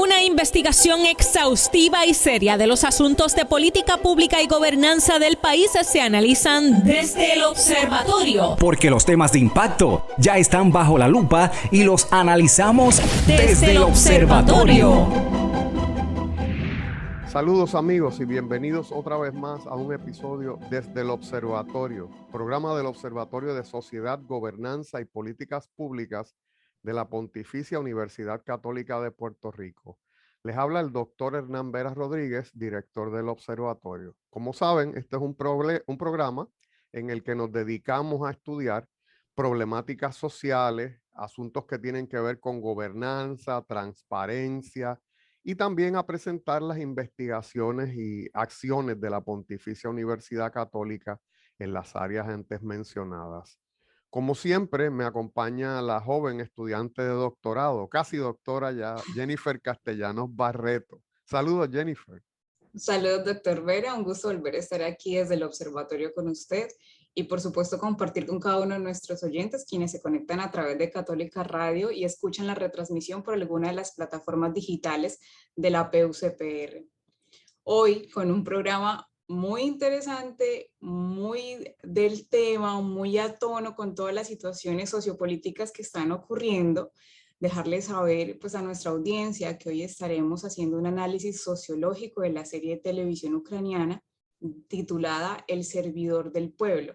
Una investigación exhaustiva y seria de los asuntos de política pública y gobernanza del país se analizan desde el observatorio. Porque los temas de impacto ya están bajo la lupa y los analizamos desde el observatorio. Saludos amigos y bienvenidos otra vez más a un episodio desde el Observatorio, programa del Observatorio de Sociedad, Gobernanza y Políticas Públicas de la Pontificia Universidad Católica de Puerto Rico. Les habla el doctor Hernán Veras Rodríguez, director del Observatorio. Como saben, este es un programa en el que nos dedicamos a estudiar problemáticas sociales, asuntos que tienen que ver con gobernanza, transparencia, y también a presentar las investigaciones y acciones de la Pontificia Universidad Católica en las áreas antes mencionadas. Como siempre, me acompaña la joven estudiante de doctorado, casi doctora ya, Jennifer Castellanos Barreto. Saludos, Jennifer. Saludos, doctor Vera. Un gusto volver a estar aquí desde el observatorio con usted y, por supuesto, compartir con cada uno de nuestros oyentes quienes se conectan a través de Católica Radio y escuchan la retransmisión por alguna de las plataformas digitales de la PUCPR. Hoy, con un programa muy interesante, muy del tema, muy a tono con todas las situaciones sociopolíticas que están ocurriendo, dejarles saber pues, a nuestra audiencia que hoy estaremos haciendo un análisis sociológico de la serie de televisión ucraniana titulada El Servidor del Pueblo.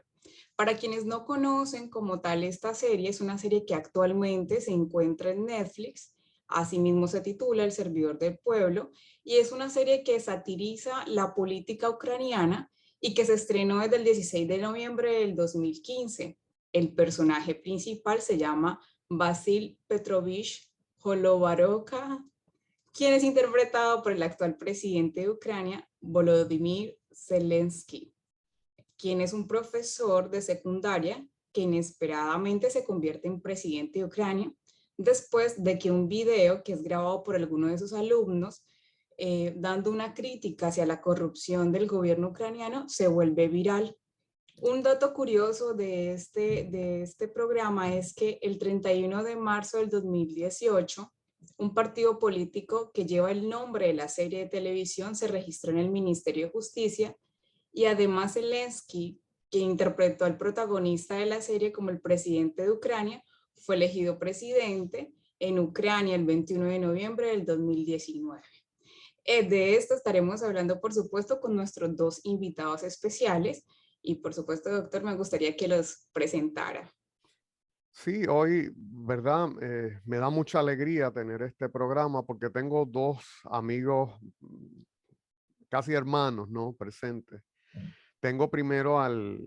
Para quienes no conocen como tal esta serie, es una serie que actualmente se encuentra en Netflix. Asimismo se titula El Servidor del Pueblo y es una serie que satiriza la política ucraniana y que se estrenó desde el 16 de noviembre del 2015. El personaje principal se llama Vasil Petrovich Holobaroka, quien es interpretado por el actual presidente de Ucrania, Volodymyr Zelensky, quien es un profesor de secundaria que inesperadamente se convierte en presidente de Ucrania después de que un video que es grabado por alguno de sus alumnos dando una crítica hacia la corrupción del gobierno ucraniano se vuelve viral. Un dato curioso de este programa es que el 31 de marzo del 2018, un partido político que lleva el nombre de la serie de televisión se registró en el Ministerio de Justicia y además Zelensky, que interpretó al protagonista de la serie como el presidente de Ucrania, fue elegido presidente en Ucrania el 21 de noviembre del 2019. De esto estaremos hablando, por supuesto, con nuestros dos invitados especiales y, por supuesto, doctor, me gustaría que los presentara. Sí, hoy, ¿verdad? Me da mucha alegría tener este programa porque tengo dos amigos, casi hermanos, ¿no? Presentes. Tengo primero al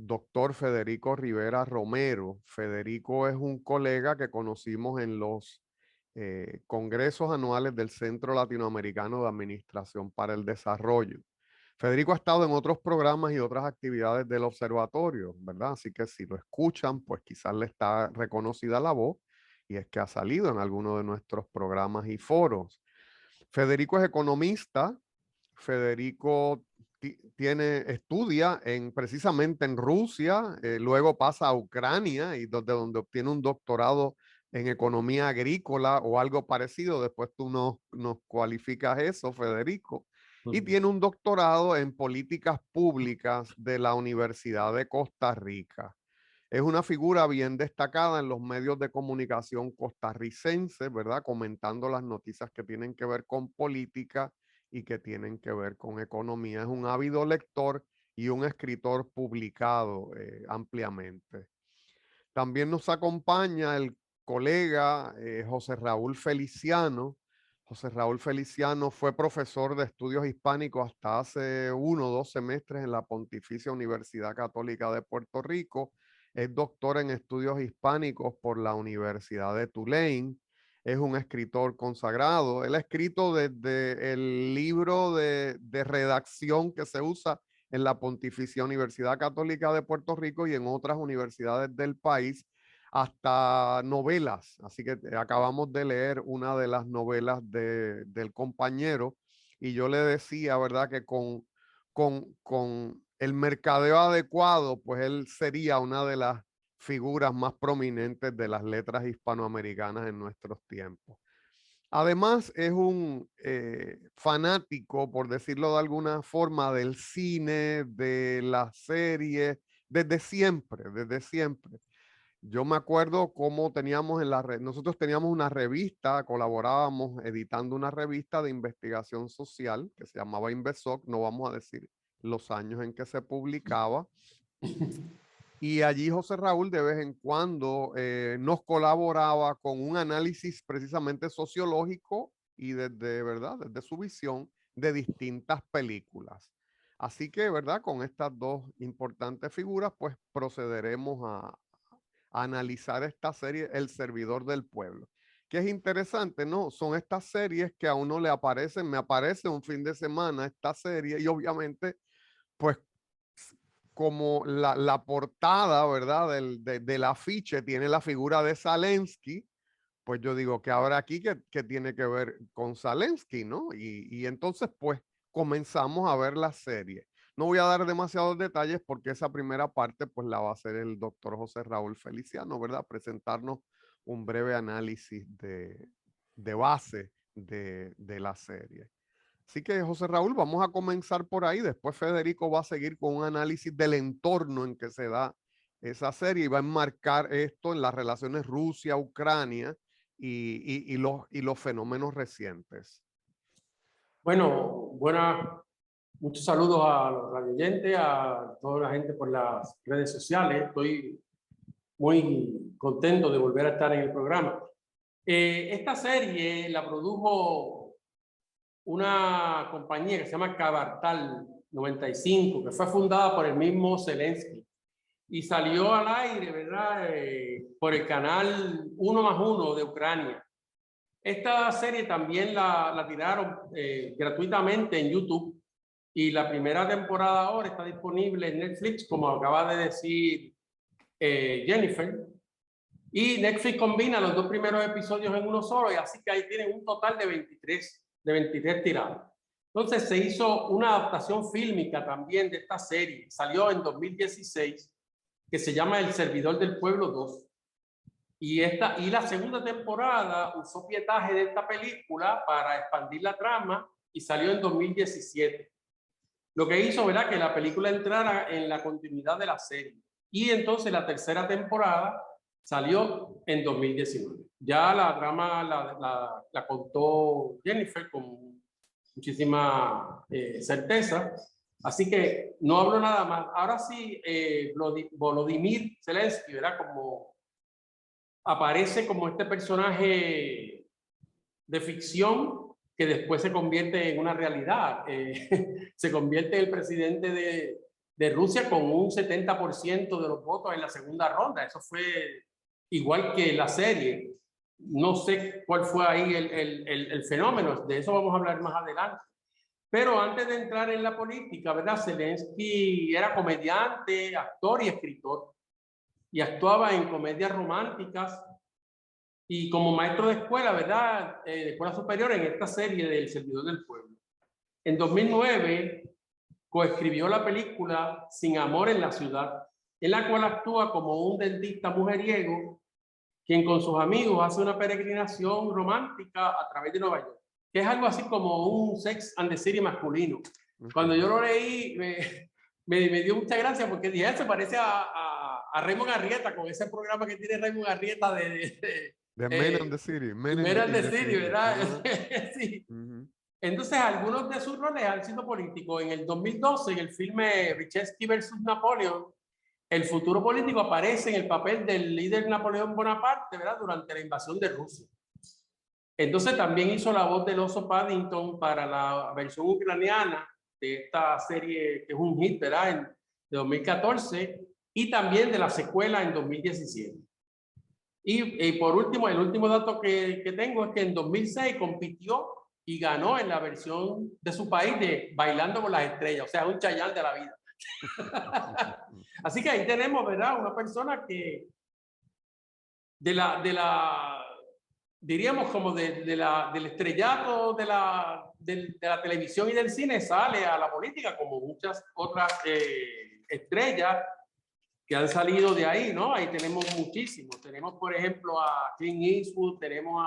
doctor Federico Rivera Romero. Federico es un colega que conocimos en los congresos anuales del Centro Latinoamericano de Administración para el Desarrollo. Federico ha estado en otros programas y otras actividades del observatorio, ¿verdad? Así que si lo escuchan, pues quizás le está reconocida la voz y es que ha salido en alguno de nuestros programas y foros. Federico es economista. Federico estudia precisamente en Rusia, luego pasa a Ucrania y donde obtiene un doctorado en economía agrícola o algo parecido. Después tú nos cualificas eso, Federico. Y tiene un doctorado en políticas públicas de la Universidad de Costa Rica. Es una figura bien destacada en los medios de comunicación costarricenses, ¿verdad? Comentando las noticias que tienen que ver con política y que tienen que ver con economía. Es un ávido lector y un escritor publicado ampliamente. También nos acompaña el colega José Raúl Feliciano. José Raúl Feliciano fue profesor de estudios hispánicos hasta hace 1 o 2 semestres en la Pontificia Universidad Católica de Puerto Rico. Es doctor en estudios hispánicos por la Universidad de Tulane. Es un escritor consagrado. Él ha escrito desde el libro de redacción que se usa en la Pontificia Universidad Católica de Puerto Rico y en otras universidades del país, hasta novelas. Así que acabamos de leer una de las novelas del compañero y yo le decía, ¿verdad? Que con el mercadeo adecuado, pues él sería una de las figuras más prominentes de las letras hispanoamericanas en nuestros tiempos. Además, es un fanático, por decirlo de alguna forma, del cine, de las series, desde siempre, desde siempre. Yo me acuerdo cómo teníamos nosotros teníamos una revista, colaborábamos editando una revista de investigación social que se llamaba Invesoc, no vamos a decir los años en que se publicaba. Y allí José Raúl de vez en cuando nos colaboraba con un análisis precisamente sociológico y desde su visión de distintas películas. Así que, ¿verdad? Con estas dos importantes figuras, pues procederemos a analizar esta serie, El Servidor del Pueblo, que es interesante, ¿no? Son estas series que a uno le aparecen, me aparece un fin de semana esta serie y obviamente, pues, como la portada, ¿verdad? Del afiche tiene la figura de Zelensky, pues yo digo que ahora aquí que tiene que ver con Zelensky, ¿no? Y entonces, pues, comenzamos a ver la serie. No voy a dar demasiados detalles porque esa primera parte pues la va a hacer el doctor José Raúl Feliciano, ¿verdad? Presentarnos un breve análisis de base de la serie. Así que José Raúl, vamos a comenzar por ahí. Después Federico va a seguir con un análisis del entorno en que se da esa serie y va a enmarcar esto en las relaciones Rusia-Ucrania y los fenómenos recientes. Bueno, muchos saludos a los radioyentes, a toda la gente por las redes sociales. Estoy muy contento de volver a estar en el programa. Esta serie la produjo una compañía que se llama Kabartal 95, que fue fundada por el mismo Zelensky y salió al aire, ¿verdad? Por el canal 1+1 de Ucrania. Esta serie también la tiraron gratuitamente en YouTube y la primera temporada ahora está disponible en Netflix, como acaba de decir Jennifer. Y Netflix combina los dos primeros episodios en uno solo y así que ahí tienen un total de 23 tirados. Entonces se hizo una adaptación fílmica también de esta serie. Salió en 2016, que se llama El Servidor del Pueblo 2. Y la segunda temporada usó pietaje de esta película para expandir la trama y salió en 2017. Lo que hizo, ¿verdad?, que la película entrara en la continuidad de la serie. Y entonces la tercera temporada salió en 2019. Ya la trama la contó Jennifer con muchísima certeza. Así que no hablo nada más. Ahora sí, Volodymyr Zelensky, ¿verdad?, aparece como este personaje de ficción que después se convierte en una realidad. Se convierte en el presidente de Rusia con un 70% de los votos en la segunda ronda. Eso fue igual que la serie. No sé cuál fue ahí el fenómeno. De eso vamos a hablar más adelante. Pero antes de entrar en la política, ¿verdad? Zelensky era comediante, actor y escritor. Y actuaba en comedias románticas y como maestro de escuela, ¿verdad? De escuela superior en esta serie del Servidor del Pueblo. En 2009 coescribió la película Sin Amor en la Ciudad, en la cual actúa como un dentista mujeriego quien con sus amigos hace una peregrinación romántica a través de Nueva York, que es algo así como un Sex and the City masculino. Cuando yo lo leí me dio mucha gracia porque dije, se parece a Raymond Arrieta, con ese programa que tiene Raymond Arrieta de Men and the City. Men and the City, ¿verdad? Sí. Entonces, algunos de sus roles han sido políticos. En el 2012, en el filme Reshevsky versus Napoleón, el futuro político aparece en el papel del líder Napoleón Bonaparte, ¿verdad?, durante la invasión de Rusia. Entonces, también hizo la voz del oso Paddington para la versión ucraniana de esta serie, que es un hit, ¿verdad?, de 2014, y también de la secuela en 2017. Y por último, el último dato que tengo es que en 2006 compitió y ganó en la versión de su país de Bailando con las Estrellas, o sea, un Chayanne de la vida. Así que ahí tenemos, ¿verdad?, una persona que diríamos como del estrellato de la televisión y del cine sale a la política, como muchas otras estrellas que han salido de ahí, ¿no? Ahí tenemos muchísimos. Tenemos, por ejemplo, a Clint Eastwood, tenemos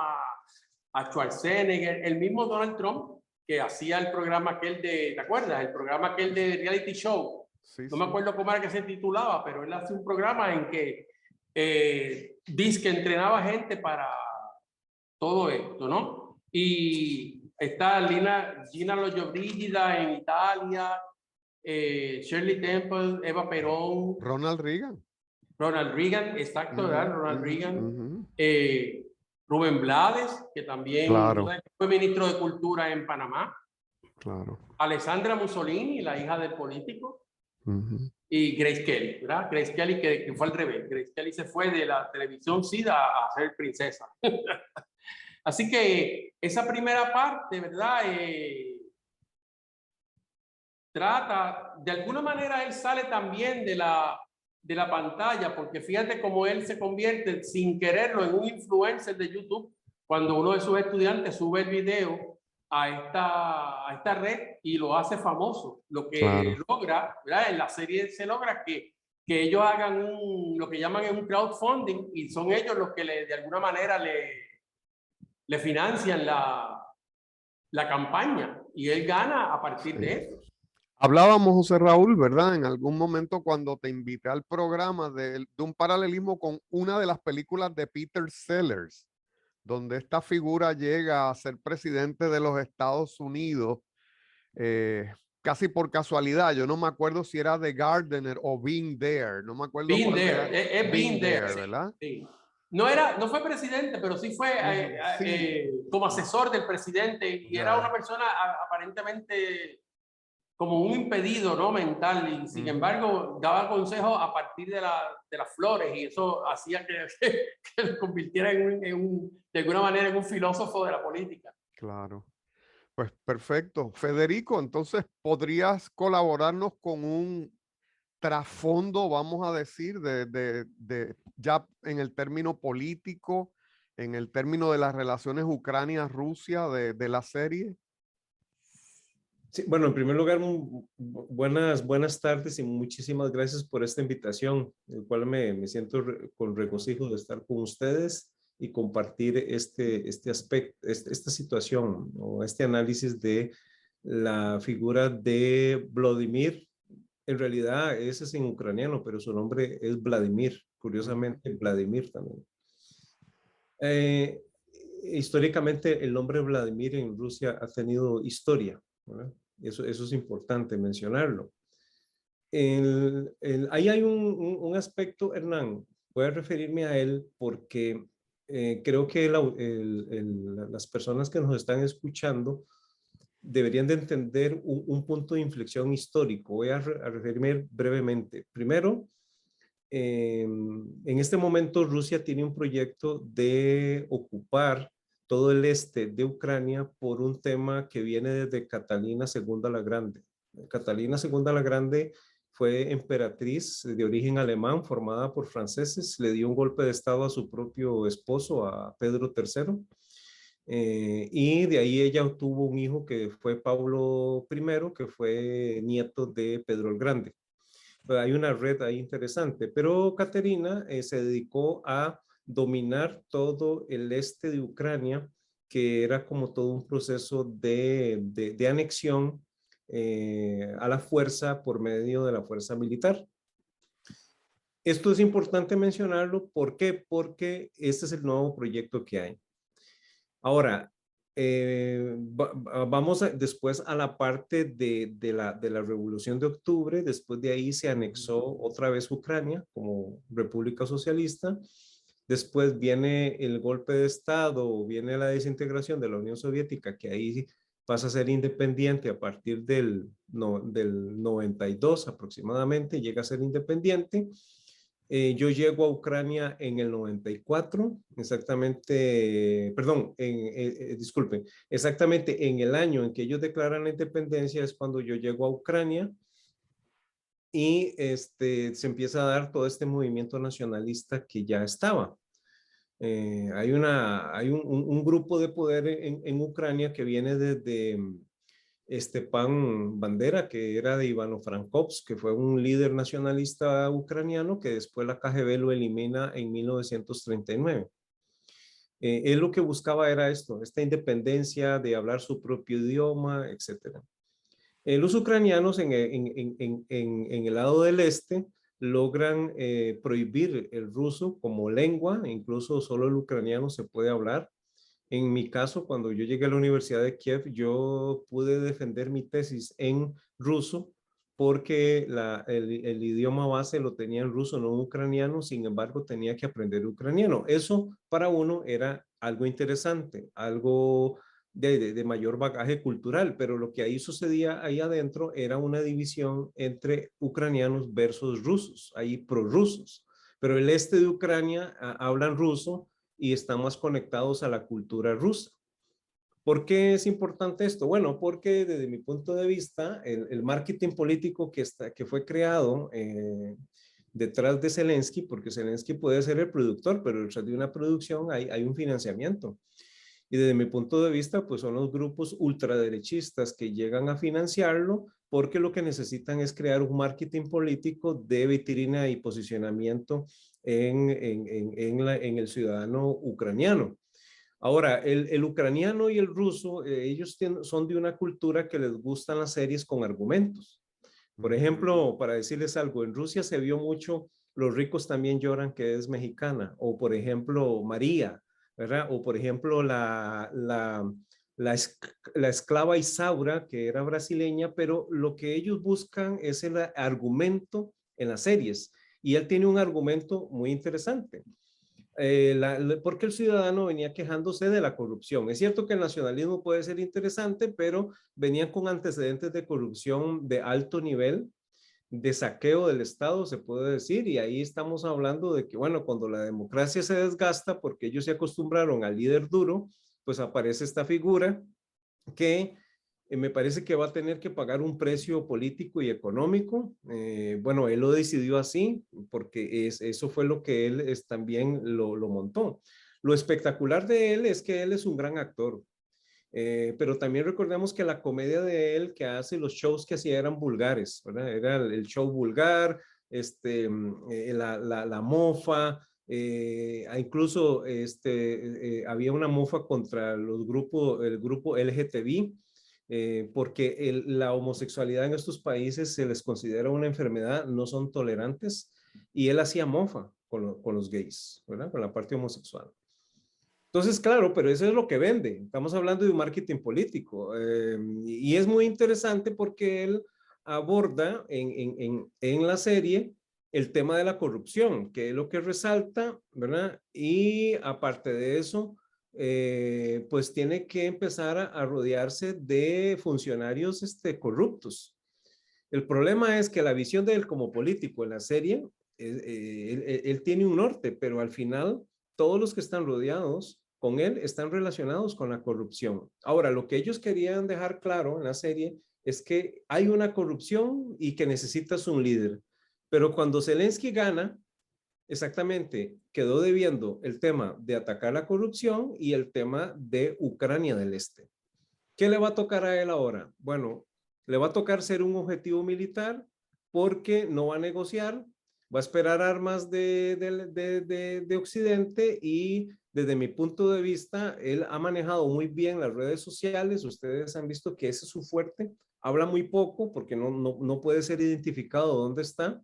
a Schwarzenegger, el mismo Donald Trump, que hacía el programa aquel de, ¿te acuerdas? El programa aquel de reality show. Sí, No me acuerdo cómo era que se titulaba, pero él hace un programa en que dice que entrenaba gente para todo esto, ¿no? Y está Gina Lollobrigida en Italia, Shirley Temple, Eva Perón, Ronald Reagan. Ronald Reagan, exacto, ¿verdad? Ronald Reagan. Ujú. Rubén Blades, que también Claro. fue ministro de Cultura en Panamá. Claro. Alessandra Mussolini, la hija del político. Ujú. Y Grace Kelly, ¿verdad? Grace Kelly que fue al revés. Grace Kelly se fue de la televisión SIDA a ser princesa. Así que esa primera parte, ¿verdad? Trata, de alguna manera él sale también de la pantalla, porque fíjate cómo él se convierte sin quererlo en un influencer de YouTube cuando uno de sus estudiantes sube el video a esta red y lo hace famoso. Lo que Claro. logra, ¿verdad? En la serie se logra que ellos hagan lo que llaman un crowdfunding, y son ellos los que de alguna manera le financian la campaña, y él gana a partir Sí. de eso. Hablábamos, José Raúl, ¿verdad? En algún momento cuando te invité al programa de un paralelismo con una de las películas de Peter Sellers, donde esta figura llega a ser presidente de los Estados Unidos casi por casualidad. Yo no me acuerdo si era The Gardener o Being There. No me acuerdo Being cuál there, era. es Being there, ¿verdad? Sí. No fue presidente, pero sí fue Sí. como asesor del presidente, y Ya. era una persona aparentemente como un impedido, ¿no? Mental, y sin embargo daba consejos a partir de las flores, y eso hacía que lo convirtiera de alguna manera en un filósofo de la política. Claro. Pues perfecto. Federico, entonces, ¿podrías colaborarnos con un trasfondo, vamos a decir, ya en el término político, en el término de las relaciones Ucrania-Rusia de la serie? Sí, bueno, en primer lugar, buenas tardes y muchísimas gracias por esta invitación, el cual me siento con regocijo de estar con ustedes y compartir este aspecto, esta situación o este análisis de la figura de Vladimir. En realidad ese es en ucraniano, pero su nombre es Vladimir, curiosamente Vladimir también. Históricamente el nombre Vladimir en Rusia ha tenido historia, ¿verdad? Eso es importante mencionarlo. Ahí hay un aspecto, Hernán, voy a referirme a él porque creo que las personas que nos están escuchando deberían de entender un punto de inflexión histórico. Voy a referirme brevemente. Primero, en este momento Rusia tiene un proyecto de ocupar todo el este de Ucrania por un tema que viene desde Catalina II la Grande. Catalina II la Grande fue emperatriz de origen alemán formada por franceses, le dio un golpe de estado a su propio esposo, a Pedro III, y de ahí ella obtuvo un hijo que fue Pablo I, que fue nieto de Pedro el Grande. Hay una red ahí interesante, pero Caterina se dedicó a dominar todo el este de Ucrania, que era como todo un proceso de anexión a la fuerza por medio de la fuerza militar. Esto es importante mencionarlo, ¿por qué? Porque este es el nuevo proyecto que hay. Ahora, vamos después a la parte de la Revolución de Octubre. Después de ahí se anexó otra vez Ucrania como República Socialista. Después viene el golpe de Estado, viene la desintegración de la Unión Soviética, que ahí pasa a ser independiente a partir del 92 aproximadamente, llega a ser independiente. Yo llego a Ucrania en el 94, exactamente, perdón, disculpen, exactamente en el año en que ellos declaran la independencia es cuando yo llego a Ucrania, y se empieza a dar todo este movimiento nacionalista que ya estaba. Hay un grupo de poder en Ucrania que viene desde Stepan Bandera, que era de Ivano-Frankovsk, que fue un líder nacionalista ucraniano que después la KGB lo elimina en 1939. Él lo que buscaba era esto, esta independencia de hablar su propio idioma, etc. Los ucranianos en el lado del este logran prohibir el ruso como lengua, incluso solo el ucraniano se puede hablar. En mi caso, cuando yo llegué a la Universidad de Kiev, yo pude defender mi tesis en ruso porque el idioma base lo tenía en ruso, no en ucraniano, sin embargo tenía que aprender ucraniano. Eso para uno era algo interesante, algo de mayor bagaje cultural, pero lo que ahí sucedía ahí adentro era una división entre ucranianos versus rusos, ahí prorrusos. Pero el este de Ucrania hablan ruso y están más conectados a la cultura rusa. ¿Por qué es importante esto? Bueno, porque desde mi punto de vista, el marketing político que fue creado detrás de Zelensky, porque Zelensky puede ser el productor, pero detrás de una producción hay un financiamiento. Y desde mi punto de vista, pues son los grupos ultraderechistas que llegan a financiarlo porque lo que necesitan es crear un marketing político de vitrina y posicionamiento en el ciudadano ucraniano. Ahora, el ucraniano y el ruso, ellos son de una cultura que les gustan las series con argumentos. Por ejemplo, para decirles algo, en Rusia se vio mucho Los ricos también lloran, que es mexicana, o por ejemplo, María, ¿verdad? O por ejemplo, la esclava Isaura, que era brasileña, pero lo que ellos buscan es el argumento en las series. Y él tiene un argumento muy interesante. Porque el ciudadano venía quejándose de la corrupción. Es cierto que el nacionalismo puede ser interesante, pero venían con antecedentes de corrupción de alto nivel, de saqueo del Estado, se puede decir, y ahí estamos hablando de que, bueno, cuando la democracia se desgasta, porque ellos se acostumbraron al líder duro, pues aparece esta figura que me parece que va a tener que pagar un precio político y económico. Bueno, él lo decidió así porque eso fue lo que él también lo montó. Lo espectacular de él es que él es un gran actor, pero también recordemos que la comedia de él que hace, los shows que hacía eran vulgares, ¿verdad? Era el show vulgar, la mofa, incluso había una mofa contra el grupo LGTB, porque la homosexualidad en estos países se les considera una enfermedad, no son tolerantes, y él hacía mofa con los gays, ¿verdad? Con la parte homosexual. Entonces, claro, pero eso es lo que vende. Estamos hablando de un marketing político, y es muy interesante porque él aborda en la serie el tema de la corrupción, que es lo que resalta, ¿verdad? Y aparte de eso, pues tiene que empezar a rodearse de funcionarios corruptos. El problema es que la visión de él como político en la serie, él tiene un norte, pero al final todos los que están rodeados con él están relacionados con la corrupción. Ahora, lo que ellos querían dejar claro en la serie es que hay una corrupción y que necesitas un líder. Pero cuando Zelensky gana, exactamente, quedó debiendo el tema de atacar la corrupción y el tema de Ucrania del Este. ¿Qué le va a tocar a él ahora? Bueno, le va a tocar ser un objetivo militar porque no va a negociar, va a esperar armas de Occidente y desde mi punto de vista, él ha manejado muy bien las redes sociales. Ustedes han visto que ese es su fuerte. Habla muy poco porque no puede ser identificado dónde está.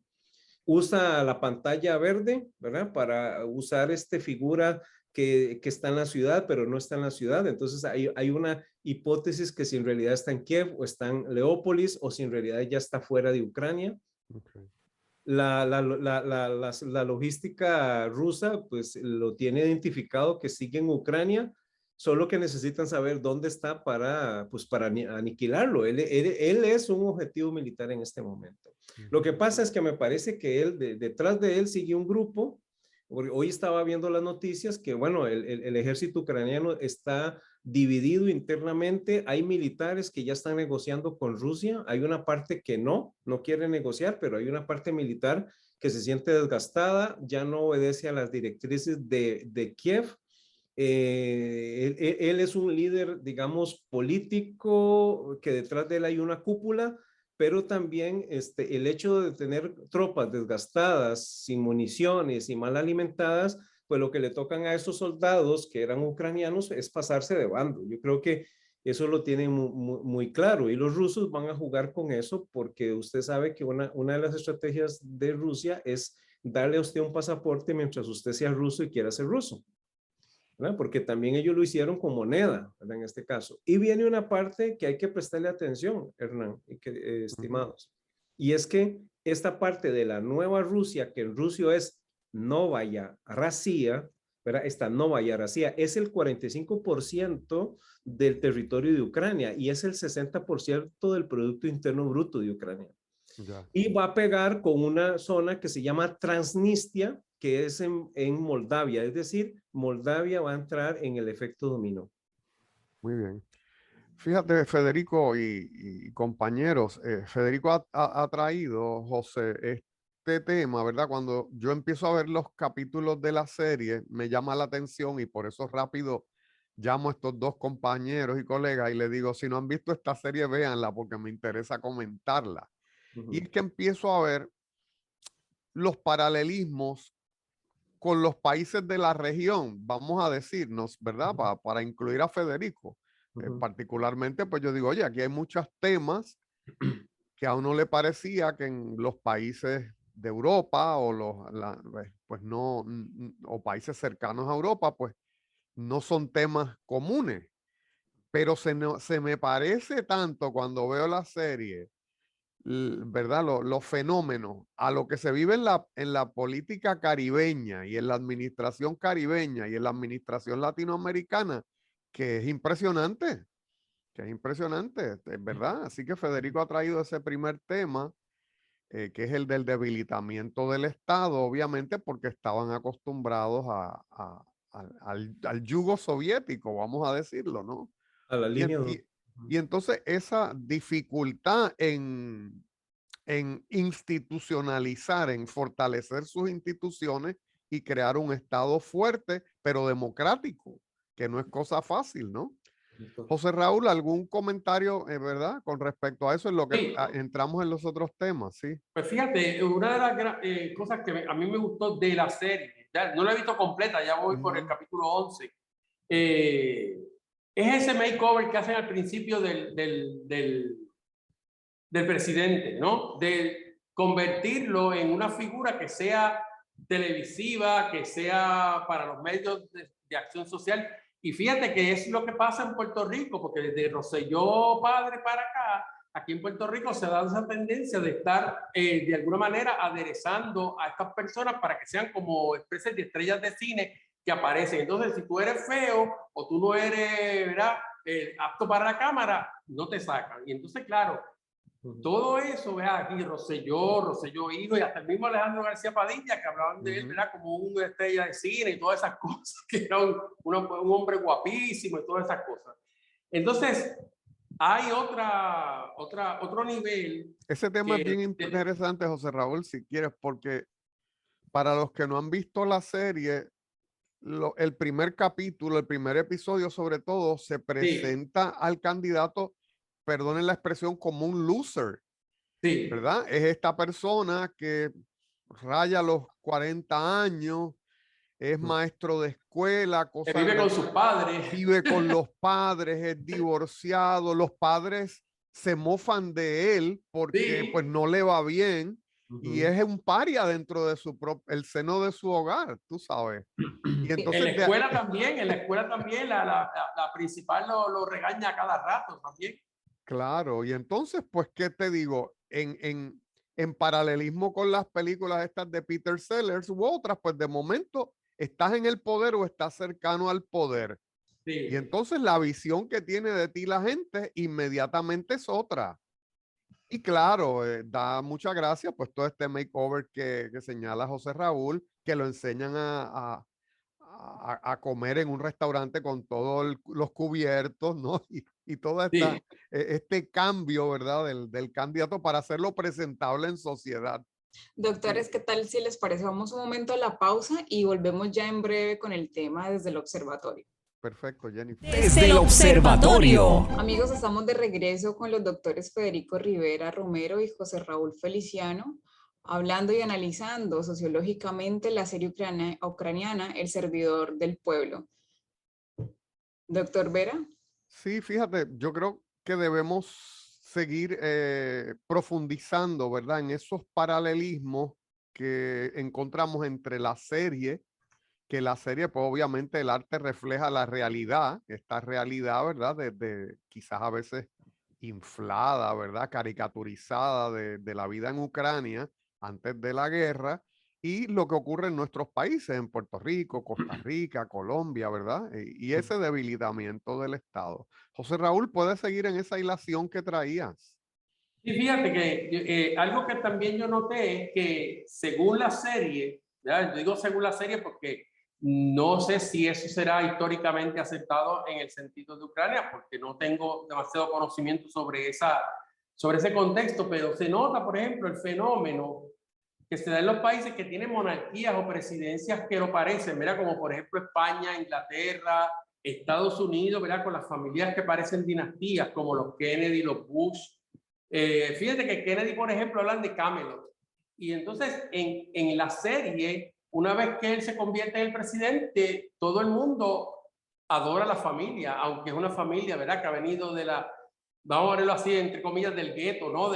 Usa la pantalla verde, ¿verdad? Para usar figura que está en la ciudad, pero no está en la ciudad. Entonces hay una hipótesis que si en realidad está en Kiev o está en Leópolis o si en realidad ya está fuera de Ucrania. Okay. La logística rusa pues lo tiene identificado que sigue en Ucrania, solo que necesitan saber dónde está para aniquilarlo. Él es un objetivo militar en este momento. Lo que pasa es que me parece que detrás de él sigue un grupo. Hoy estaba viendo las noticias que, bueno, el ejército ucraniano está dividido internamente. Hay militares que ya están negociando con Rusia. Hay una parte que no quiere negociar, pero hay una parte militar que se siente desgastada, ya no obedece a las directrices de Kiev. Él es un líder, digamos, político, que detrás de él hay una cúpula, pero también el hecho de tener tropas desgastadas, sin municiones y mal alimentadas, pues lo que le tocan a estos soldados que eran ucranianos es pasarse de bando. Yo creo que eso lo tienen muy claro, y los rusos van a jugar con eso porque usted sabe que una de las estrategias de Rusia es darle a usted un pasaporte mientras usted sea ruso y quiera ser ruso, ¿verdad? Porque también ellos lo hicieron con moneda, ¿verdad? En este caso. Y viene una parte que hay que prestarle atención, Hernán, estimados, y es que esta parte de la nueva Rusia, que en ruso es Novaya Razia, ¿verdad? Esta Novaya Razia es el 45% del territorio de Ucrania y es el 60% del Producto Interno Bruto de Ucrania. Ya. Y va a pegar con una zona que se llama Transnistria, que es en Moldavia, es decir, Moldavia va a entrar en el efecto dominó. Muy bien. Fíjate, Federico y compañeros, Federico ha traído, José, este tema, ¿verdad? Cuando yo empiezo a ver los capítulos de la serie, me llama la atención y por eso rápido llamo a estos dos compañeros y colegas y les digo, si no han visto esta serie, véanla porque me interesa comentarla. Y es que empiezo a ver los paralelismos con los países de la región, vamos a decirnos, ¿verdad? Para incluir a Federico. Particularmente, pues yo digo, oye, aquí hay muchos temas que a uno le parecía que en los países de Europa o pues no, o países cercanos a Europa, pues no son temas comunes. Pero se me parece tanto cuando veo la serie, ¿verdad? Los fenómenos a lo que se vive en la política caribeña y en la administración caribeña y en la administración latinoamericana, que es impresionante, ¿verdad? Así que Federico ha traído ese primer tema, que es el del debilitamiento del Estado, obviamente porque estaban acostumbrados al yugo soviético, vamos a decirlo, ¿no? A la línea. Y entonces esa dificultad en institucionalizar, en fortalecer sus instituciones y crear un Estado fuerte, pero democrático, que no es cosa fácil, ¿no? José Raúl, ¿algún comentario, verdad, con respecto a eso en lo que Sí. entramos en los otros temas? Sí. Pues fíjate, una de las cosas que a mí me gustó de la serie, ya no la he visto completa, ya voy por el capítulo 11, es ese makeover que hacen al principio del presidente, ¿no? De convertirlo en una figura que sea televisiva, que sea para los medios de acción social. Y fíjate que es lo que pasa en Puerto Rico, porque desde Rosselló padre para acá, aquí en Puerto Rico se da esa tendencia de estar de alguna manera aderezando a estas personas para que sean como especies de estrellas de cine que aparecen. Entonces, si tú eres feo o tú no eres, ¿verdad?, apto para la cámara, no te sacan. Y entonces, claro, todo eso, vea, aquí Rosselló hijo, y hasta el mismo Alejandro García Padilla, que hablaban de él, ¿verdad?, como una estrella de cine y todas esas cosas, que era un hombre guapísimo y todas esas cosas. Entonces, hay otro nivel. Ese tema es bien interesante, José Raúl, si quieres, porque para los que no han visto la serie, el primer capítulo, el primer episodio sobre todo, se presenta al candidato, perdonen la expresión, como un loser, ¿verdad? Es esta persona que raya los 40 años, es maestro de escuela, que vive con sus padres. Vive con los padres, es divorciado, los padres se mofan de él porque pues no le va bien. Y es un paria dentro de el seno de su hogar, tú sabes. Y entonces, en la escuela también, la principal lo regaña a cada rato también. Claro, y entonces, pues, ¿qué te digo? En paralelismo con las películas estas de Peter Sellers u otras, pues de momento estás en el poder o estás cercano al poder. Y entonces la visión que tiene de ti la gente inmediatamente es otra. Y claro, da mucha gracia pues todo este makeover que señala José Raúl, que lo enseñan a comer en un restaurante con todos los cubiertos, ¿no? Y todo este cambio, ¿verdad? Del candidato para hacerlo presentable en sociedad. Doctores, ¿qué tal si les parece? Vamos un momento a la pausa y volvemos ya en breve con el tema desde el observatorio. Perfecto, Jennifer. Desde el observatorio. Amigos, estamos de regreso con los doctores Federico Rivera Romero y José Raúl Feliciano. hablando y analizando sociológicamente la serie ucraniana El servidor del pueblo. Doctor Vera. Sí, fíjate, yo creo que debemos seguir profundizando, ¿verdad? En esos paralelismos que encontramos entre la serie, que la serie, pues obviamente el arte refleja la realidad, esta realidad, ¿verdad? De quizás a veces inflada, ¿verdad? Caricaturizada de la vida en Ucrania antes de la guerra y lo que ocurre en nuestros países, en Puerto Rico, Costa Rica, Colombia, ¿verdad? Y ese debilitamiento del Estado. José Raúl, ¿puedes seguir en esa hilación que traías? Y fíjate que algo que también yo noté es que según la serie, ¿verdad? Yo digo según la serie porque no sé si eso será históricamente aceptado en el sentido de Ucrania, porque no tengo demasiado conocimiento sobre ese contexto, pero se nota, por ejemplo, el fenómeno que se da en los países que tienen monarquías o presidencias que lo parecen, ¿verdad? Como por ejemplo España, Inglaterra, Estados Unidos, ¿verdad? Con las familias que parecen dinastías, como los Kennedy, los Bush. Fíjate que Kennedy, por ejemplo, hablan de Camelot. Y entonces en la serie, una vez que él se convierte en el presidente, todo el mundo adora a la familia, aunque es una familia, ¿verdad? Que ha venido de la, vamos a verlo así, entre comillas, del gueto, ¿no?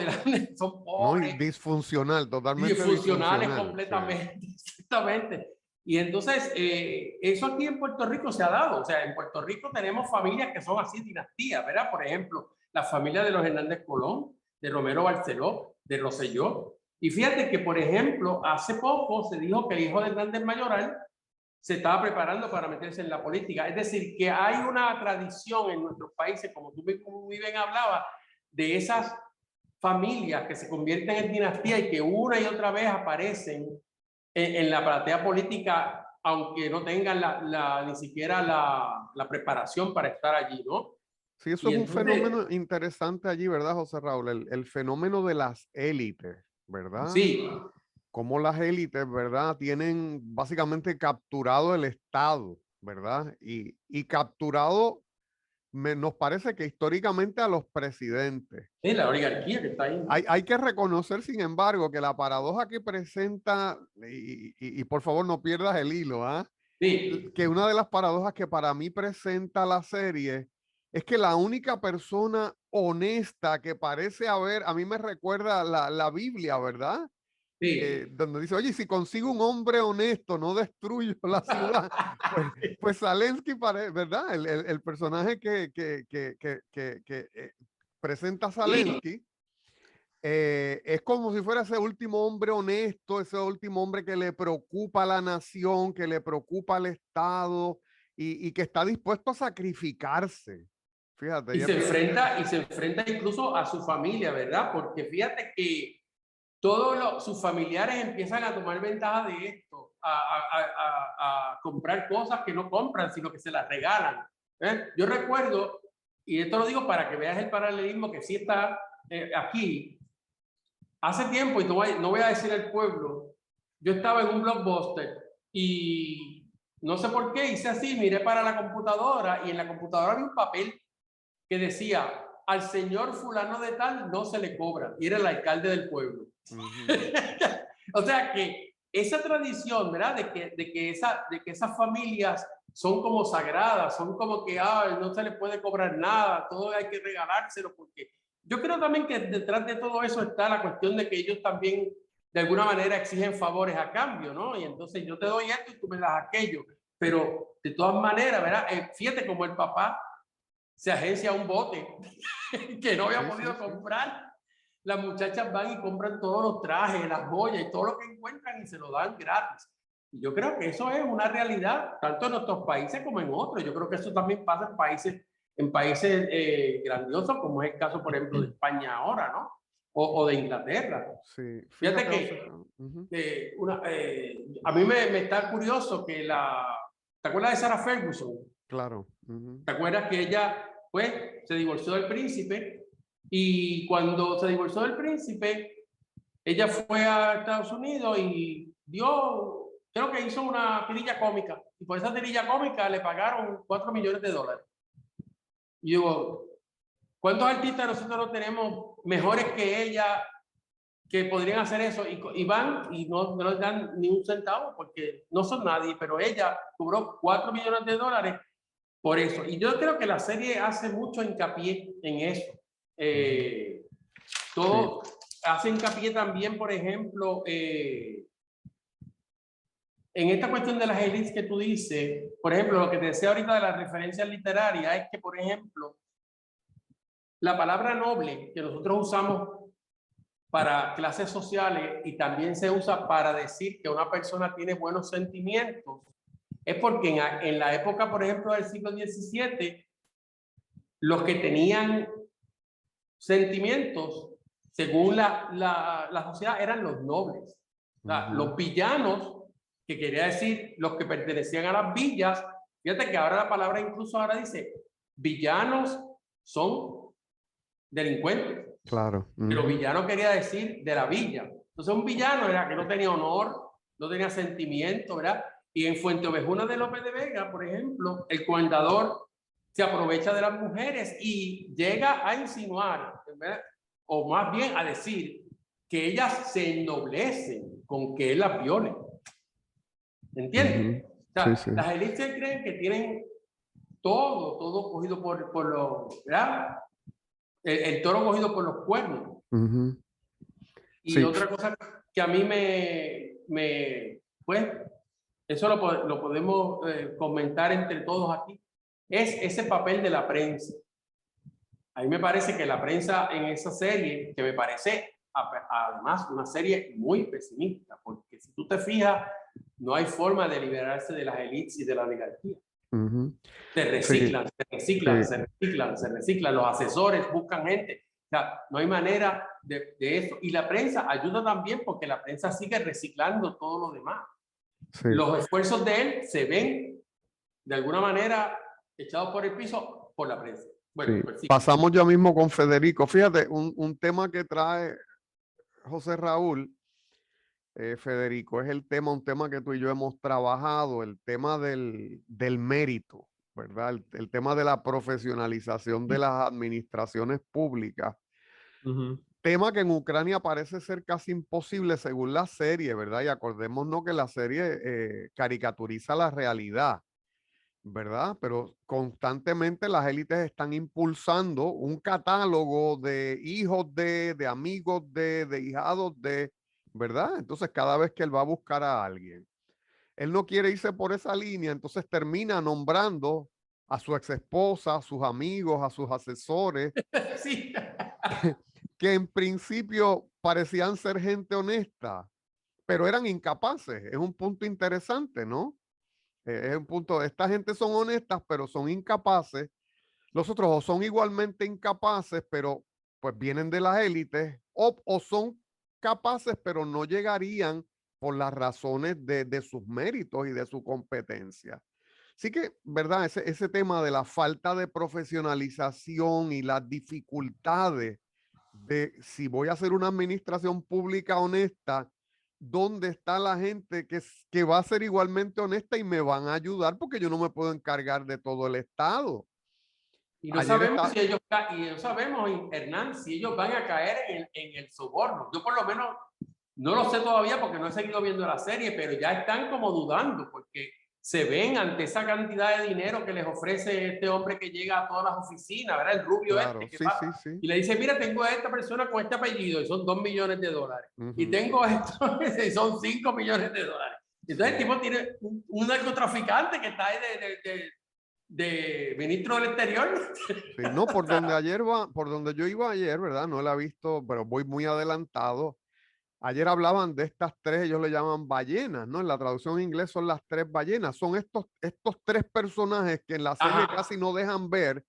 Son pobres. Muy disfuncional, totalmente Disfuncionales disfuncional, completamente, sí. Exactamente. Y entonces, eso aquí en Puerto Rico se ha dado. O sea, en Puerto Rico tenemos familias que son así dinastías, ¿verdad? Por ejemplo, la familia de los Hernández Colón, de Romero Barceló, de Rosselló. Y fíjate que, por ejemplo, hace poco se dijo que el hijo de Hernández Mayoral se estaba preparando para meterse en la política. Es decir, que hay una tradición en nuestros países, como tú muy bien hablabas, de esas familias que se convierten en dinastía y que una y otra vez aparecen en la platea política, aunque no tengan ni siquiera la preparación para estar allí, ¿no? Sí, eso es un fenómeno interesante allí, ¿verdad, José Raúl? El fenómeno de las élites, ¿verdad? Sí. Como las élites, ¿verdad? Tienen básicamente capturado el Estado, ¿verdad? Y capturado, nos parece que históricamente a los presidentes. Sí, la oligarquía que está ahí, ¿no? Hay que reconocer, sin embargo, que la paradoja que presenta, y por favor no pierdas el hilo, ¿ah? Sí. Que una de las paradojas que para mí presenta la serie es que la única persona honesta que parece haber, a mí me recuerda la Biblia, ¿verdad? Sí. Donde dice, oye, si consigo un hombre honesto, no destruyo la ciudad. Pues Zelensky, ¿verdad? El personaje que presenta Zelensky, es como si fuera ese último hombre honesto, ese último hombre que le preocupa a la nación, que le preocupa al Estado y que está dispuesto a sacrificarse. Fíjate. Y se enfrenta incluso a su familia, ¿verdad? Porque fíjate que todos sus familiares empiezan a tomar ventaja de esto, a comprar cosas que no compran, sino que se las regalan. Yo recuerdo, y esto lo digo para que veas el paralelismo que sí está aquí, hace tiempo, y no voy a decir el pueblo, yo estaba en un Blockbuster y no sé por qué hice así, miré para la computadora y en la computadora había un papel que decía, al señor fulano de tal no se le cobra, y era el alcalde del pueblo. O sea que esa tradición, ¿verdad? De que esas familias son como sagradas, son como que no se le puede cobrar nada, todo hay que regalárselo, porque yo creo también que detrás de todo eso está la cuestión de que ellos también de alguna manera exigen favores a cambio, ¿no? Y entonces yo te doy esto y tú me das aquello, pero de todas maneras, ¿verdad? Fíjate como el papá se agencia un bote que no había podido comprar. Las muchachas van y compran todos los trajes, las joyas y todo lo que encuentran y se lo dan gratis. Y yo creo que eso es una realidad, tanto en nuestros países como en otros. Yo creo que eso también pasa en países grandiosos, como es el caso, por ejemplo, de España ahora, ¿no? O de Inglaterra. Sí. Fíjate que a mí me está curioso que ¿te acuerdas de Sarah Ferguson? Claro. ¿Te acuerdas que ella, pues, se divorció del príncipe? Y cuando se divorció del príncipe, ella fue a Estados Unidos y creo que hizo una tirilla cómica. Y por esa tirilla cómica le pagaron $4 millones. Y digo, ¿cuántos artistas nosotros no tenemos mejores que ella que podrían hacer eso y van y no les dan ni un centavo porque no son nadie, pero ella cobró $4 millones por eso. Y yo creo que la serie hace mucho hincapié en eso. Todo hace hincapié también, por ejemplo, en esta cuestión de las élites que tú dices. Por ejemplo, lo que te decía ahorita de las referencias literarias es que, por ejemplo, la palabra noble que nosotros usamos para clases sociales y también se usa para decir que una persona tiene buenos sentimientos, es porque en la época, por ejemplo, del siglo XVII, los que tenían sentimientos, según la sociedad, eran los nobles. O sea, los villanos, que quería decir los que pertenecían a las villas. Fíjate que ahora la palabra incluso ahora dice, villanos son delincuentes. Claro. Pero villano quería decir de la villa. Entonces un villano era que no tenía honor, no tenía sentimiento, ¿verdad? Y en Fuenteovejuna de Lope de Vega, por ejemplo, el comendador se aprovecha de las mujeres y llega a insinuar, ¿verdad? O más bien a decir que ellas se ennoblecen con que él las viole. ¿Entiendes? O sea, Sí. las élites creen que tienen todo cogido por los, ¿verdad? El toro cogido por los cuernos. Y otra cosa que a mí pues, eso lo podemos comentar entre todos aquí, es ese papel de la prensa. A mí me parece que la prensa en esa serie, que me parece además una serie muy pesimista, porque si tú te fijas, no hay forma de liberarse de las élites y de la oligarquía. Se reciclan, se reciclan, los asesores buscan gente. O sea, no hay manera de eso. Y la prensa ayuda también porque la prensa sigue reciclando todo lo demás. Los esfuerzos de él se ven de alguna manera echados por el piso por la prensa. Bueno, pues pasamos ya mismo con Federico. Fíjate, un tema que trae José Raúl, Federico, es un tema que tú y yo hemos trabajado, el tema del mérito, ¿verdad? El tema de la profesionalización de las administraciones públicas. Tema que en Ucrania parece ser casi imposible según la serie, ¿verdad? Y acordémonos que la serie caricaturiza la realidad, ¿verdad? Pero constantemente las élites están impulsando un catálogo de hijos de amigos de hijados de, ¿verdad? Entonces cada vez que él va a buscar a alguien, él no quiere irse por esa línea, entonces termina nombrando a su ex esposa, a sus amigos, a sus asesores, sí. que en principio parecían ser gente honesta, pero eran incapaces. Es un punto interesante, ¿no? Es un punto, esta gente son honestas, pero son incapaces. Los otros o son igualmente incapaces, pero pues vienen de las élites, o son capaces, pero no llegarían por las razones de sus méritos y de su competencia. Así que, ¿verdad? Ese tema de la falta de profesionalización y las dificultades de si voy a hacer una administración pública honesta, ¿dónde está la gente que va a ser igualmente honesta y me van a ayudar? Porque yo no me puedo encargar de todo el Estado. Y no sabemos si ellos, Hernán, si ellos van a caer en el soborno. Yo por lo menos no lo sé todavía porque no he seguido viendo la serie, pero ya están como dudando porque se ven ante esa cantidad de dinero que les ofrece este hombre que llega a todas las oficinas, ¿verdad? El rubio claro, este que va, sí. y le dice, mira, tengo a esta persona con este apellido y son $2 millones. Y tengo esto y son $5 millones. Entonces el tipo tiene un narcotraficante que está ahí de ministro del Exterior. Sí, no, por donde yo iba ayer, ¿verdad? No la he visto, pero voy muy adelantado. Ayer hablaban de estas tres, ellos le llaman ballenas, ¿no? En la traducción en inglés son las tres ballenas. Son estos tres personajes que en la serie casi no dejan ver,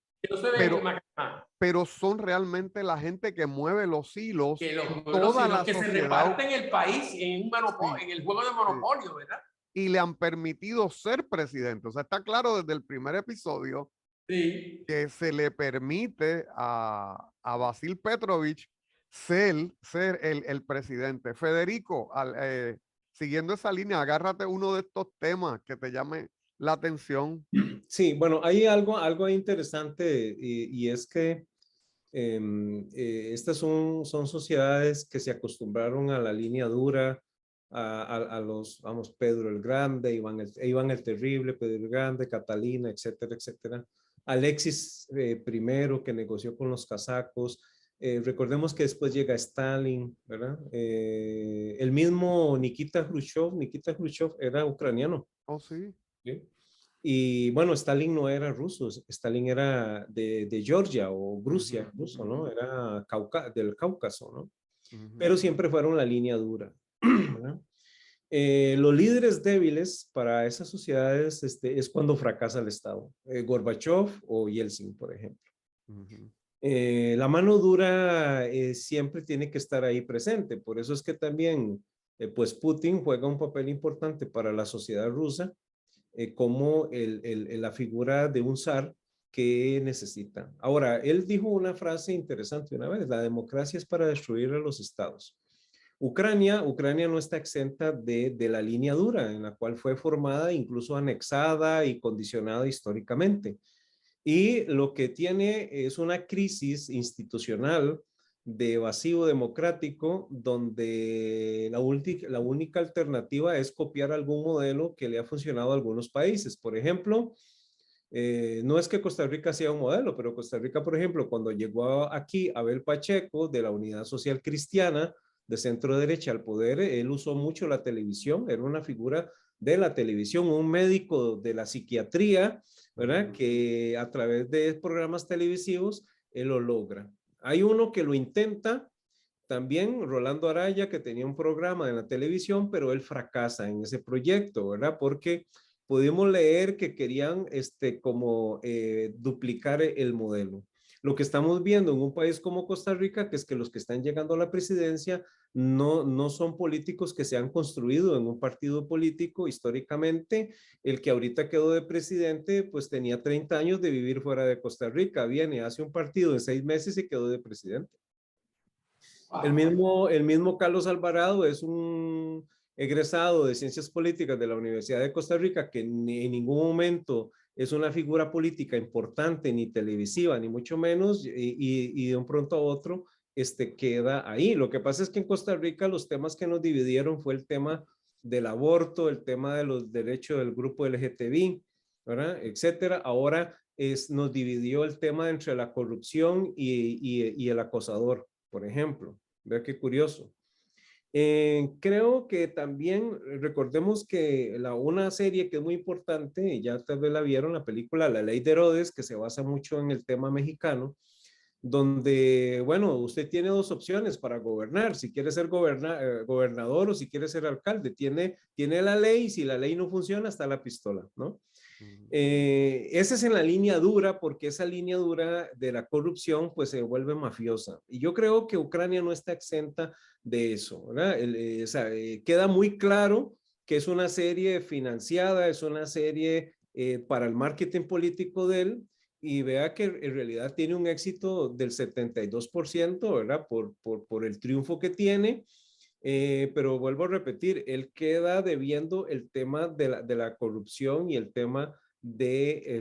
pero son realmente la gente que mueve los hilos que toda la que sociedad. Se reparten el país en un monopolio, en el juego de monopolio, ¿verdad? Y le han permitido ser presidente. O sea, está claro desde el primer episodio que se le permite a Vasil Petrovich ser el presidente. Federico, siguiendo esa línea, agárrate uno de estos temas que te llame la atención. Sí, bueno, hay algo interesante y es que Estas son sociedades que se acostumbraron a la línea dura, a los, vamos, Pedro el Grande, Iván el Terrible, Pedro el Grande, Catalina, etcétera, etcétera. Alexis I, que negoció con los casacos. Recordemos que después llega Stalin, ¿verdad? El mismo Nikita Khrushchev era ucraniano. Oh, sí. ¿Sí? Y bueno, Stalin no era ruso, Stalin era de Georgia o Rusia, ruso, ¿no? Era del Cáucaso, ¿no? Pero siempre fueron la línea dura, ¿verdad? Los líderes débiles para esas sociedades es cuando fracasa el Estado. Gorbachev o Yeltsin, por ejemplo. La mano dura siempre tiene que estar ahí presente. Por eso es que también, pues Putin juega un papel importante para la sociedad rusa como la figura de un zar que necesita. Ahora, él dijo una frase interesante una vez: la democracia es para destruir a los estados. Ucrania no está exenta de la línea dura en la cual fue formada, incluso anexada y condicionada históricamente. Y lo que tiene es una crisis institucional de vacío democrático, donde la única alternativa es copiar algún modelo que le ha funcionado a algunos países. Por ejemplo, no es que Costa Rica sea un modelo, pero Costa Rica, por ejemplo, cuando llegó aquí Abel Pacheco de la Unidad Social Cristiana de centro derecha al poder, él usó mucho la televisión, era una figura de la televisión, un médico de la psiquiatría, ¿verdad? Que a través de programas televisivos él lo logra. Hay uno que lo intenta también, Rolando Araya, que tenía un programa en la televisión, pero él fracasa en ese proyecto, ¿verdad? Porque pudimos leer que querían duplicar el modelo. Lo que estamos viendo en un país como Costa Rica, que es que los que están llegando a la presidencia no son políticos que se han construido en un partido político históricamente. El que ahorita quedó de presidente, pues tenía 30 años de vivir fuera de Costa Rica, viene, hace un partido en 6 meses y quedó de presidente. El mismo Carlos Alvarado es un egresado de Ciencias Políticas de la Universidad de Costa Rica, que en ningún momento es una figura política importante, ni televisiva, ni mucho menos, y de un pronto a otro queda ahí. Lo que pasa es que en Costa Rica los temas que nos dividieron fue el tema del aborto, el tema de los derechos del grupo LGTBI, ¿verdad? Etcétera. Ahora nos dividió el tema entre la corrupción y el acosador, por ejemplo. Vea qué curioso. Creo que también recordemos que una serie que es muy importante, ya tal vez la vieron, la película La Ley de Herodes, que se basa mucho en el tema mexicano, donde, bueno, usted tiene 2 opciones para gobernar: si quiere ser gobernador o si quiere ser alcalde. Tiene la ley, y si la ley no funciona, está la pistola, ¿no? Esa es en la línea dura, porque esa línea dura de la corrupción pues se vuelve mafiosa, y yo creo que Ucrania no está exenta de eso, ¿verdad? Queda muy claro que es una serie financiada, es una serie para el marketing político de él, y vea que en realidad tiene un éxito del 72%, ¿verdad? Por el triunfo que tiene. Pero vuelvo a repetir, él queda debiendo el tema de la corrupción y el tema de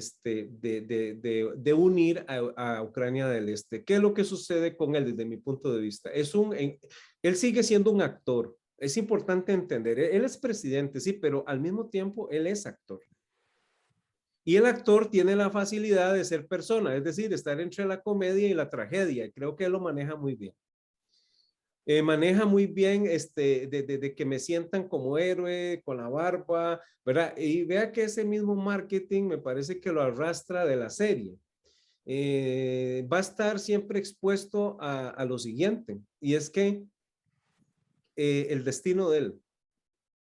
unir a Ucrania del Este. ¿Qué es lo que sucede con él desde mi punto de vista? Él sigue siendo un actor. Es importante entender, él es presidente, sí, pero al mismo tiempo él es actor. Y el actor tiene la facilidad de ser persona, es decir, estar entre la comedia y la tragedia, y creo que él lo maneja muy bien. Maneja muy bien de que me sientan como héroe, con la barba, ¿verdad? Y vea que ese mismo marketing me parece que lo arrastra de la serie. Va a estar siempre expuesto a lo siguiente, y es que el destino de él,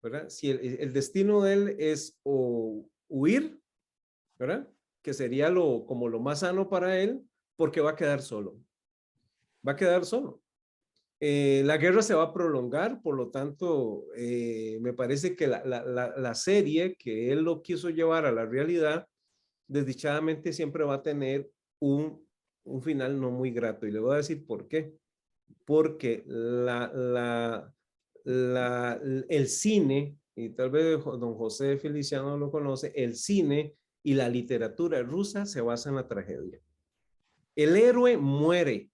¿verdad? Si el destino de él es o huir, ¿verdad? Que sería como lo más sano para él, porque va a quedar solo. Va a quedar solo. La guerra se va a prolongar, por lo tanto, me parece que la serie que él lo quiso llevar a la realidad, desdichadamente siempre va a tener un final no muy grato. Y le voy a decir por qué. Porque el cine, y tal vez don José Feliciano lo conoce, el cine y la literatura rusa se basan en la tragedia. El héroe muere.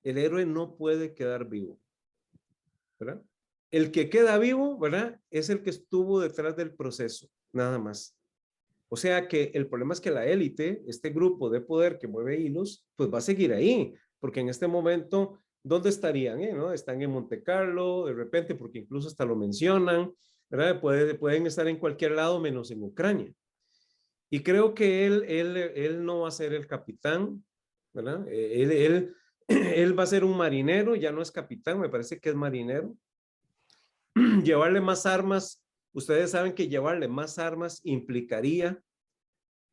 El héroe no puede quedar vivo, ¿verdad? El que queda vivo, ¿verdad? Es el que estuvo detrás del proceso, nada más. O sea que el problema es que la élite, este grupo de poder que mueve hilos, pues va a seguir ahí, porque en este momento, ¿dónde estarían? ¿No? Están en Monte Carlo, de repente, porque incluso hasta lo mencionan, ¿verdad? Pueden estar en cualquier lado menos en Ucrania. Y creo que él no va a ser el capitán, ¿verdad? Él va a ser un marinero, ya no es capitán, me parece que es marinero. Llevarle más armas, ustedes saben que llevarle más armas implicaría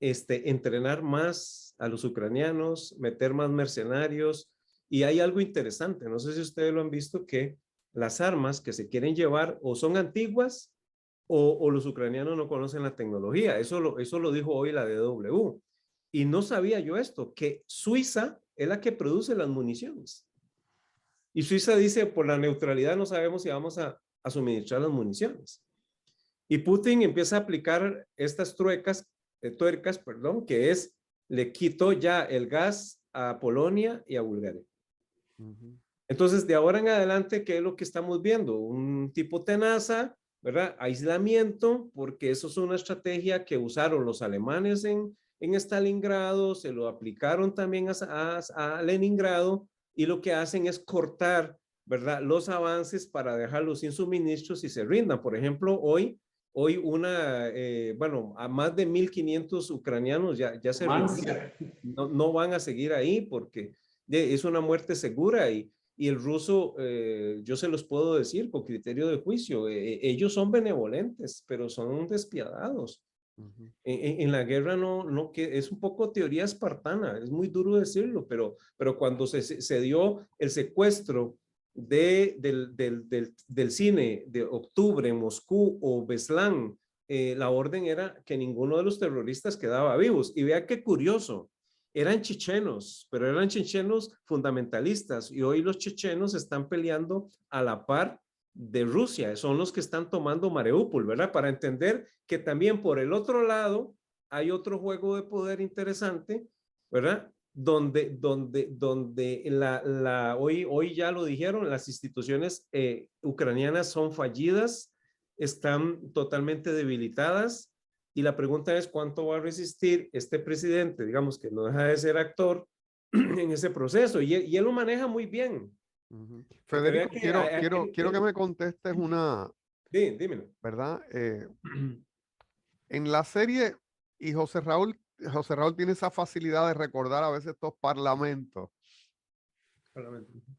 entrenar más a los ucranianos, meter más mercenarios, y hay algo interesante, no sé si ustedes lo han visto, que las armas que se quieren llevar o son antiguas o los ucranianos no conocen la tecnología. Eso lo dijo hoy la DW. Y no sabía yo esto, que Suiza es la que produce las municiones. Y Suiza dice, por la neutralidad no sabemos si vamos a suministrar las municiones. Y Putin empieza a aplicar estas tuercas, que es, le quitó ya el gas a Polonia y a Bulgaria. Entonces, de ahora en adelante, ¿qué es lo que estamos viendo? Un tipo tenaza, ¿verdad? Aislamiento, porque eso es una estrategia que usaron los alemanes en Stalingrado, se lo aplicaron también a Leningrado, y lo que hacen es cortar, ¿verdad?, los avances para dejarlos sin suministros y se rindan. Por ejemplo, hoy a más de 1.500 ucranianos ya se rindieron. No van a seguir ahí porque es una muerte segura, y el ruso, yo se los puedo decir con criterio de juicio, ellos son benevolentes, pero son despiadados. En la guerra que es un poco teoría espartana, es muy duro decirlo, pero cuando se dio el secuestro del cine de octubre en Moscú o Beslan, la orden era que ninguno de los terroristas quedaba vivos. Y vea qué curioso, eran chechenos, pero eran chechenos fundamentalistas, y hoy los chechenos están peleando a la par de Rusia, son los que están tomando Mariupol, ¿verdad? Para entender que también por el otro lado hay otro juego de poder interesante, ¿verdad? Donde hoy ya lo dijeron, las instituciones ucranianas son fallidas, están totalmente debilitadas, y la pregunta es cuánto va a resistir este presidente, digamos, que no deja de ser actor en ese proceso, y él lo maneja muy bien. Federico, quiero que me contestes una... Dímelo. ¿Verdad? En la serie, y José Raúl tiene esa facilidad de recordar a veces estos parlamentos.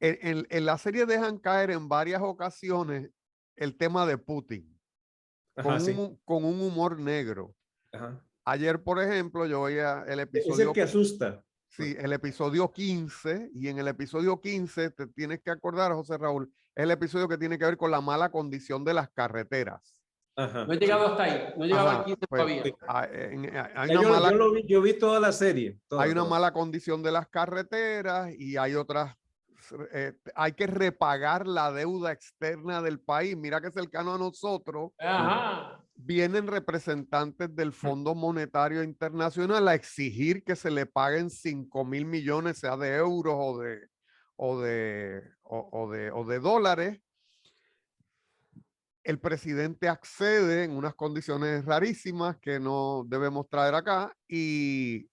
En la serie dejan caer en varias ocasiones el tema de Putin, con un humor negro. Ajá. Ayer, por ejemplo, yo veía el episodio... Es el que asusta. Sí, el episodio 15, y en el episodio 15 te tienes que acordar, José Raúl, es el episodio que tiene que ver con la mala condición de las carreteras. Ajá. No he llegado hasta ahí, no he llegado al 15 todavía. Yo vi toda la serie. Hay una mala condición de las carreteras, y hay otras, hay que repagar la deuda externa del país. Mira que cercano a nosotros. Ajá. Vienen representantes del Fondo Monetario Internacional a exigir que se le paguen 5.000 millones, sea de euros o de dólares. El presidente accede en unas condiciones rarísimas que no debemos traer acá, y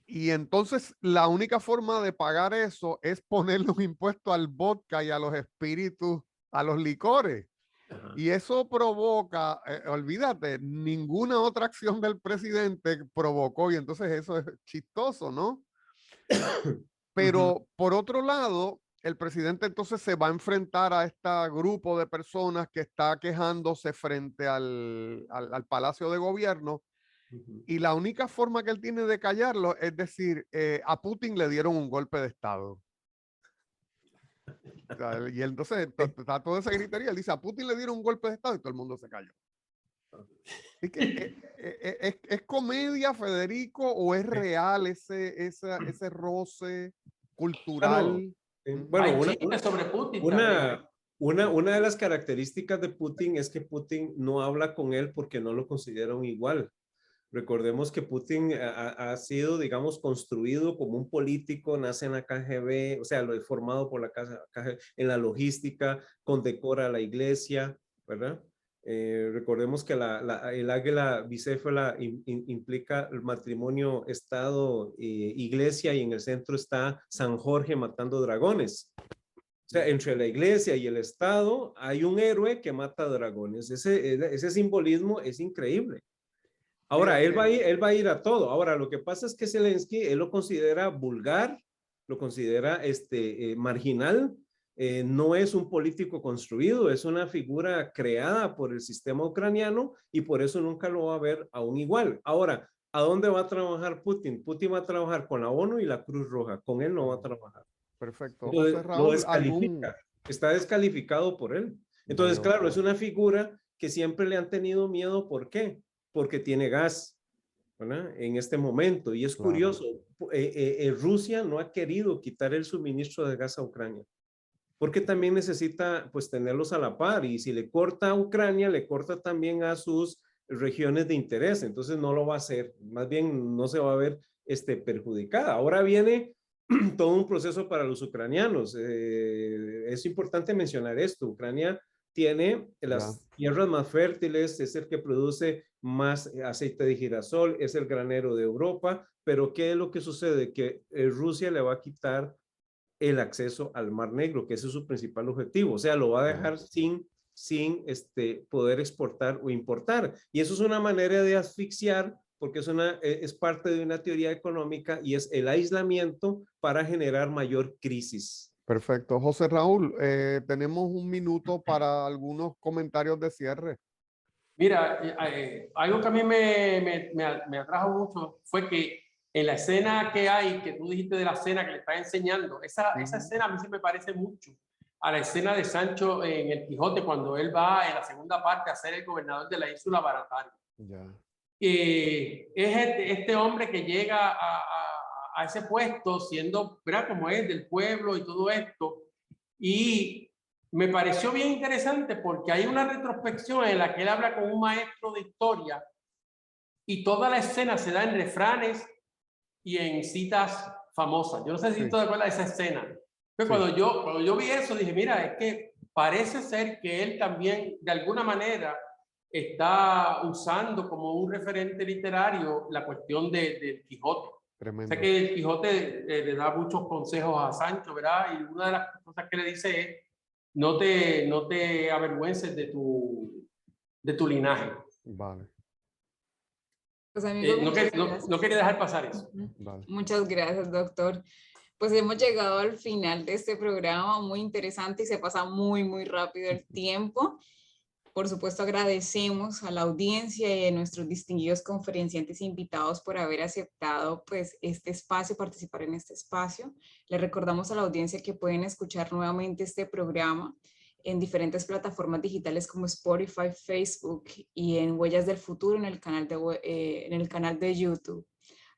entonces la única forma de pagar eso es ponerle un impuesto al vodka y a los espíritus, a los licores. Ajá. Y eso provoca, olvídate, ninguna otra acción del presidente provocó, y entonces eso es chistoso, ¿no? Pero por otro lado, el presidente entonces se va a enfrentar a este grupo de personas que está quejándose frente al Palacio de Gobierno, y la única forma que él tiene de callarlo es decir, a Putin le dieron un golpe de Estado. Y entonces está toda esa gritería, él dice, a Putin le dieron un golpe de Estado, y todo el mundo se cayó. Es que ¿es comedia, Federico, o es real ese roce cultural? Bueno, sobre Putin una de las características de Putin es que Putin no habla con él porque no lo considera un igual. Recordemos que Putin ha sido, digamos, construido como un político, nace en la KGB, o sea, lo he formado por la KGB, en la logística, condecora la iglesia, ¿verdad? Recordemos que el águila bicéfala implica el matrimonio Estado-Iglesia, y en el centro está San Jorge matando dragones. O sea, entre la iglesia y el Estado hay un héroe que mata dragones. Ese simbolismo es increíble. Ahora, él va a ir a todo. Ahora, lo que pasa es que Zelensky, él lo considera vulgar, lo considera marginal. No es un político construido, es una figura creada por el sistema ucraniano, y por eso nunca lo va a ver aún igual. Ahora, ¿a dónde va a trabajar Putin? Putin va a trabajar con la ONU y la Cruz Roja. Con él no va a trabajar. Perfecto. Entonces, José Raúl, lo descalifica. Está descalificado por él. Entonces, claro, es una figura que siempre le han tenido miedo. ¿Por qué? Porque tiene gas, ¿verdad? En este momento. Y es curioso, Rusia no ha querido quitar el suministro de gas a Ucrania, porque también necesita, pues, tenerlos a la par, y si le corta a Ucrania, le corta también a sus regiones de interés. Entonces no lo va a hacer, más bien no se va a ver perjudicada. Ahora viene todo un proceso para los ucranianos. Es importante mencionar esto. Ucrania tiene las tierras más fértiles, es el que produce más aceite de girasol, es el granero de Europa, pero ¿qué es lo que sucede? Que Rusia le va a quitar el acceso al Mar Negro, que ese es su principal objetivo. O sea, lo va a dejar sin poder exportar o importar. Y eso es una manera de asfixiar, porque es parte de una teoría económica, y es el aislamiento para generar mayor crisis. Perfecto. José Raúl, tenemos un minuto para algunos comentarios de cierre. Mira, algo que a mí me atrajo mucho fue que en la escena que tú dijiste de la escena que le está enseñando, esa escena a mí se me parece mucho a la escena de Sancho en El Quijote, cuando él va en la segunda parte a ser el gobernador de la ínsula Barataria. Es este hombre que llega a ese puesto siendo, ¿verdad?, como es del pueblo y todo esto. Y me pareció bien interesante porque hay una retrospección en la que él habla con un maestro de historia, y toda la escena se da en refranes y en citas famosas. Yo no sé si tú te acuerdas de esa escena. Pero cuando yo vi eso, dije, mira, es que parece ser que él también de alguna manera está usando como un referente literario la cuestión del Quijote. Tremendo. O sea que el Quijote le da muchos consejos a Sancho, ¿verdad? Y una de las cosas que le dice es, no te avergüences de tu linaje. Vale. Pues, amigo, no quería dejar pasar eso. Vale. Muchas gracias, doctor. Pues hemos llegado al final de este programa, muy interesante, y se pasa muy, muy rápido el tiempo. Por supuesto, agradecemos a la audiencia y a nuestros distinguidos conferenciantes invitados por haber aceptado, pues, este espacio, participar en este espacio. Le recordamos a la audiencia que pueden escuchar nuevamente este programa en diferentes plataformas digitales como Spotify, Facebook y en Huellas del Futuro en el canal de YouTube.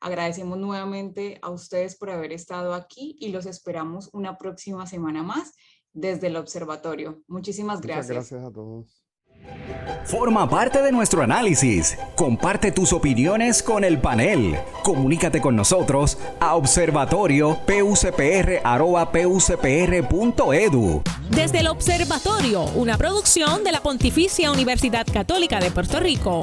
Agradecemos nuevamente a ustedes por haber estado aquí y los esperamos una próxima semana más desde el observatorio. Muchísimas gracias. Muchas gracias a todos. Forma parte de nuestro análisis. Comparte tus opiniones con el panel. Comunícate con nosotros a observatorio.pucpr@pucpr.edu. Desde el observatorio, una producción de la Pontificia Universidad Católica de Puerto Rico.